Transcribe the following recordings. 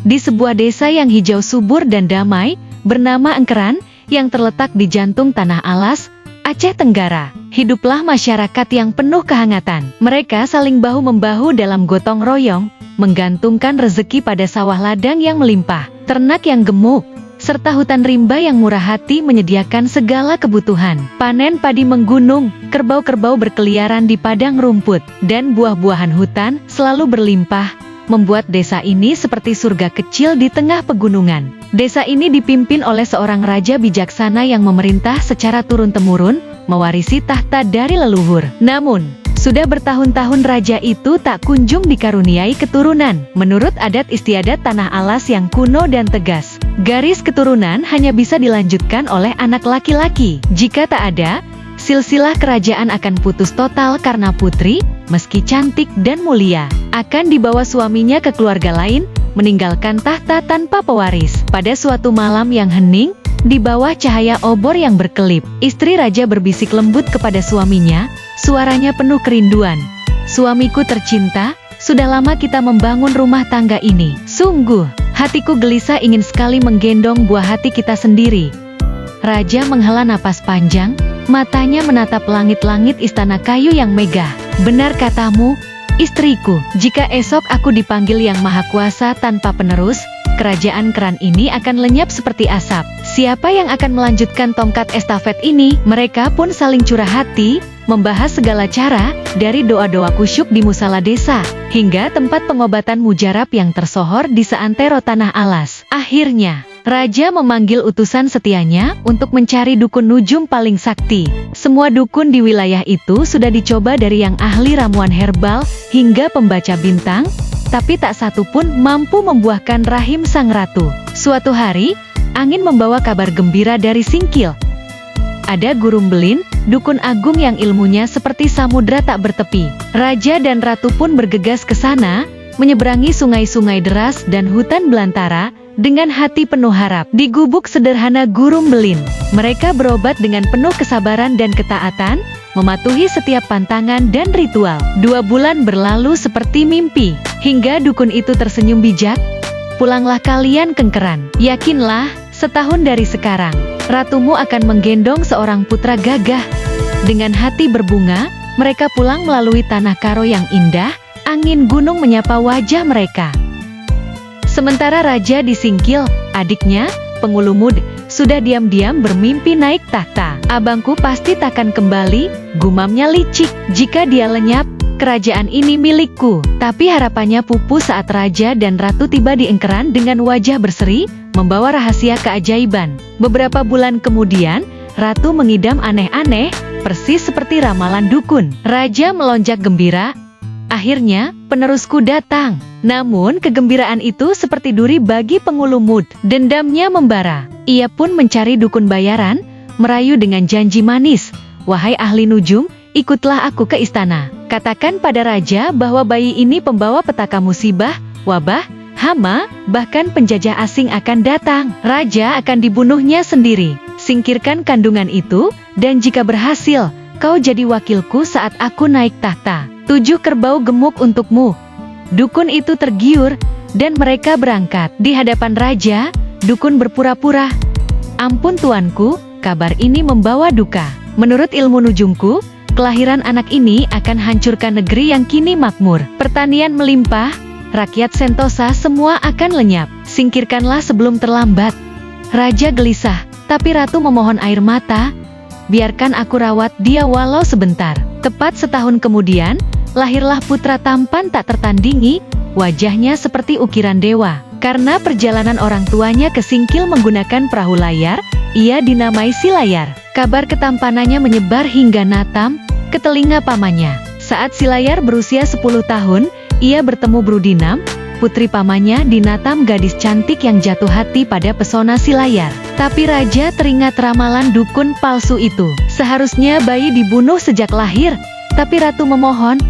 di sebuah desa yang hijau subur dan damai, bernama Engkeran, yang terletak di jantung Tanah Alas, Aceh Tenggara. Hiduplah masyarakat yang penuh kehangatan. Mereka saling bahu-membahu dalam gotong royong, menggantungkan rezeki pada sawah ladang yang melimpah, ternak yang gemuk, serta hutan rimba yang murah hati menyediakan segala kebutuhan. Panen padi menggunung, kerbau-kerbau berkeliaran di padang rumput, dan buah-buahan hutan selalu berlimpah, membuat desa ini seperti surga kecil di tengah pegunungan. Desa ini dipimpin oleh seorang raja bijaksana yang memerintah secara turun-temurun, mewarisi tahta dari leluhur. Namun, sudah bertahun-tahun raja itu tak kunjung dikaruniai keturunan. Menurut adat istiadat Tanah Alas yang kuno dan tegas, garis keturunan hanya bisa dilanjutkan oleh anak laki-laki. Jika tak ada, silsilah kerajaan akan putus total karena putri, meski cantik dan mulia, akan dibawa suaminya ke keluarga lain, meninggalkan tahta tanpa pewaris. Pada suatu malam yang hening, di bawah cahaya obor yang berkelip, istri raja berbisik lembut kepada suaminya, suaranya penuh kerinduan. "Suamiku tercinta, sudah lama kita membangun rumah tangga ini. Sungguh, hatiku gelisah ingin sekali menggendong buah hati kita sendiri." Raja menghela napas panjang, matanya menatap langit-langit istana kayu yang megah. "Benar katamu, istriku, jika esok aku dipanggil Yang Maha Kuasa tanpa penerus, kerajaan Keran ini akan lenyap seperti asap. Siapa yang akan melanjutkan tongkat estafet ini?" Mereka pun saling curah hati, membahas segala cara, dari doa-doa kusyuk di musala desa, hingga tempat pengobatan mujarab yang tersohor di seantero Tanah Alas. Akhirnya, raja memanggil utusan setianya untuk mencari dukun nujum paling sakti. Semua dukun di wilayah itu sudah dicoba, dari yang ahli ramuan herbal hingga pembaca bintang, tapi tak satu pun mampu membuahkan rahim sang ratu. Suatu hari, angin membawa kabar gembira dari Singkil. Ada Gurung Belin, dukun agung yang ilmunya seperti samudra tak bertepi. Raja dan ratu pun bergegas ke sana, menyeberangi sungai-sungai deras dan hutan belantara, dengan hati penuh harap. Di gubuk sederhana Gurung Belin, mereka berobat dengan penuh kesabaran dan ketaatan, mematuhi setiap pantangan dan ritual. 2 bulan berlalu seperti mimpi, hingga dukun itu tersenyum bijak. "Pulanglah kalian ke Engkeran. Yakinlah, setahun dari sekarang, ratumu akan menggendong seorang putra gagah." Dengan hati berbunga, mereka pulang melalui tanah karo yang indah, angin gunung menyapa wajah mereka. Sementara raja di Singkil, adiknya, Pengulumud, sudah diam-diam bermimpi naik tahta. "Abangku pasti takkan kembali," gumamnya licik. "Jika dia lenyap, kerajaan ini milikku." Tapi harapannya pupus saat raja dan ratu tiba di Engkeran dengan wajah berseri, membawa rahasia keajaiban. Beberapa bulan kemudian, ratu mengidam aneh-aneh, persis seperti ramalan dukun. Raja melonjak gembira. Akhirnya, penerusku datang. Namun, kegembiraan itu seperti duri bagi Pengulumud. Dendamnya membara. Ia pun mencari dukun bayaran, merayu dengan janji manis. "Wahai ahli nujum, ikutlah aku ke istana. Katakan pada raja bahwa bayi ini pembawa petaka musibah, wabah, hama, bahkan penjajah asing akan datang. Raja akan dibunuhnya sendiri. Singkirkan kandungan itu, dan jika berhasil, kau jadi wakilku saat aku naik tahta. 7 kerbau gemuk untukmu." Dukun itu tergiur, dan mereka berangkat. Di hadapan raja, dukun berpura-pura, "Ampun tuanku, kabar ini membawa duka. Menurut ilmu nujumku, kelahiran anak ini akan hancurkan negeri yang kini makmur. Pertanian melimpah, rakyat sentosa semua akan lenyap. Singkirkanlah sebelum terlambat." Raja gelisah, tapi ratu memohon air mata. "Biarkan aku rawat dia walau sebentar." Tepat setahun kemudian, lahirlah putra tampan tak tertandingi, wajahnya seperti ukiran dewa. Karena perjalanan orang tuanya ke Singkil menggunakan perahu layar, ia dinamai Si Layar. Kabar ketampanannya menyebar hingga Natam, ke telinga pamannya. Saat Si Layar berusia 10 tahun, ia bertemu Brudinam, putri pamannya di Natam, gadis cantik yang jatuh hati pada pesona Si Layar. Tapi raja teringat ramalan dukun palsu itu. Seharusnya bayi dibunuh sejak lahir, tapi ratu memohon,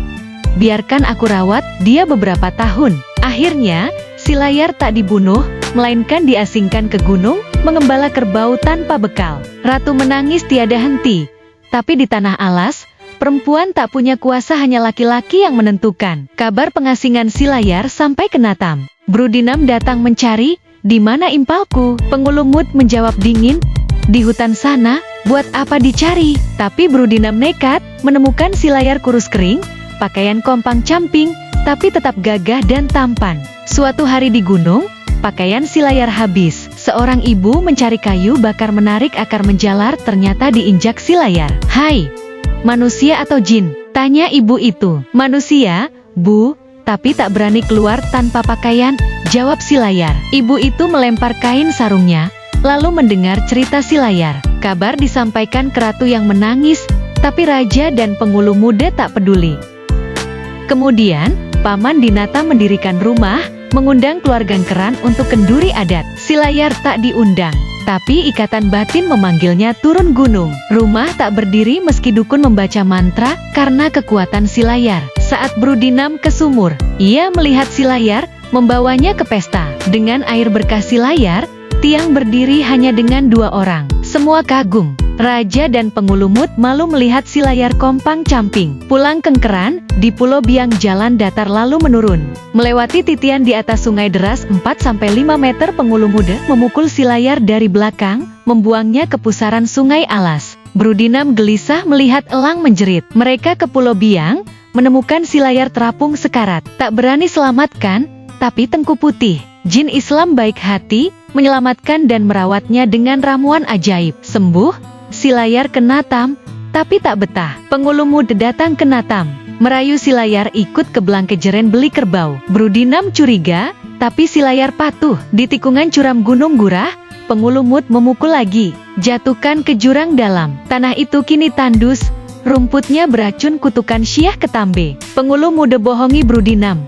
"Biarkan aku rawat dia beberapa tahun." Akhirnya, Si Layar tak dibunuh, melainkan diasingkan ke gunung, mengembala kerbau tanpa bekal. Ratu menangis tiada henti. Tapi di Tanah Alas, Perempuan tak punya kuasa, hanya laki-laki yang menentukan. Kabar pengasingan Silayar sampai ke Natam. Brudinam datang mencari, "Di mana impalku?" Pengulumut menjawab dingin, "Di hutan sana." Buat apa dicari? Tapi Brudinam nekat, menemukan Silayar kurus kering, pakaian kompang camping, tapi tetap gagah dan tampan. Suatu hari di gunung, pakaian Silayar habis. Seorang ibu mencari kayu bakar menarik akar menjalar, ternyata diinjak Silayar. "Hai, manusia atau jin?" tanya ibu itu. "Manusia, Bu, tapi tak berani keluar tanpa pakaian," jawab Silayar. Ibu itu melempar kain sarungnya, lalu mendengar cerita Silayar. Kabar disampaikan ke ratu yang menangis, tapi raja dan penghulu muda tak peduli. Kemudian, paman di Natam mendirikan rumah, mengundang keluarga Engkeran untuk kenduri adat. Silayar tak diundang, tapi ikatan batin memanggilnya turun gunung. Rumah tak berdiri meski dukun membaca mantra karena kekuatan Silayar. Saat Brudinam ke sumur, ia melihat Silayar, membawanya ke pesta. Dengan air berkah Silayar, tiang berdiri hanya dengan 2 orang. Semua kagum. Raja dan pengulumut malu melihat Silayar kompang camping. Pulang ke Engkeran, di Pulau Biang jalan datar lalu menurun. Melewati titian di atas sungai deras 4-5 meter, penghulu muda memukul Silayar dari belakang, membuangnya ke pusaran sungai Alas. Brudinam gelisah melihat elang menjerit. Mereka ke Pulau Biang, menemukan Silayar terapung sekarat. Tak berani selamatkan, tapi Tengku Putih, jin Islam baik hati, menyelamatkan dan merawatnya dengan ramuan ajaib. Sembuh, Silayar ke Natam, tapi tak betah. Pengulumut datang ke Natam, merayu Silayar ikut ke Blangkejeren beli kerbau. Brudinam curiga, tapi Silayar patuh. Di tikungan curam Gunung Gurah, pengulumut memukul lagi, jatuhkan ke jurang dalam. Tanah itu kini tandus, rumputnya beracun, kutukan Syah Ketambe. Penghulu muda bohongi Brudinam.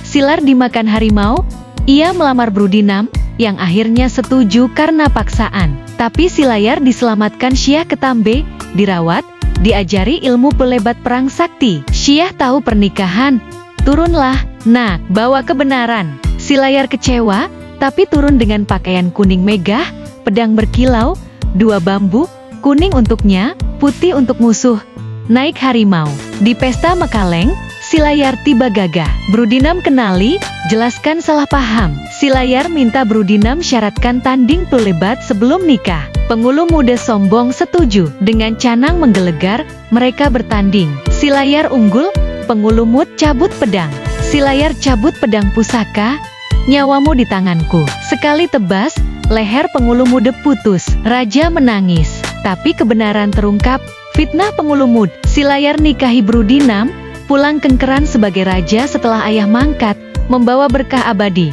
Silar dimakan harimau. Ia melamar Brudinam, yang akhirnya setuju karena paksaan. Tapi Silayar diselamatkan Syah Ketambe, dirawat, diajari ilmu pelebat perang sakti. Syah tahu pernikahan. "Turunlah, nak, bawa kebenaran." Silayar kecewa, tapi turun dengan pakaian kuning megah, pedang berkilau, 2 bambu, kuning untuknya, putih untuk musuh. Naik harimau. Di pesta Mekaleng, Silayar tiba gagah. Brudinam kenali, jelaskan salah paham. Silayar minta Brudinam syaratkan tanding pelebat sebelum nikah. Penghulu muda sombong setuju. Dengan canang menggelegar, mereka bertanding. Silayar unggul, pengulumut cabut pedang. Silayar cabut pedang pusaka. "Nyawamu di tanganku." Sekali tebas, leher penghulu muda putus. Raja menangis, tapi kebenaran terungkap. Fitnah pengulumut. Silayar nikahi Brudinam, pulang ke Engkeran sebagai raja setelah ayah mangkat, membawa berkah abadi.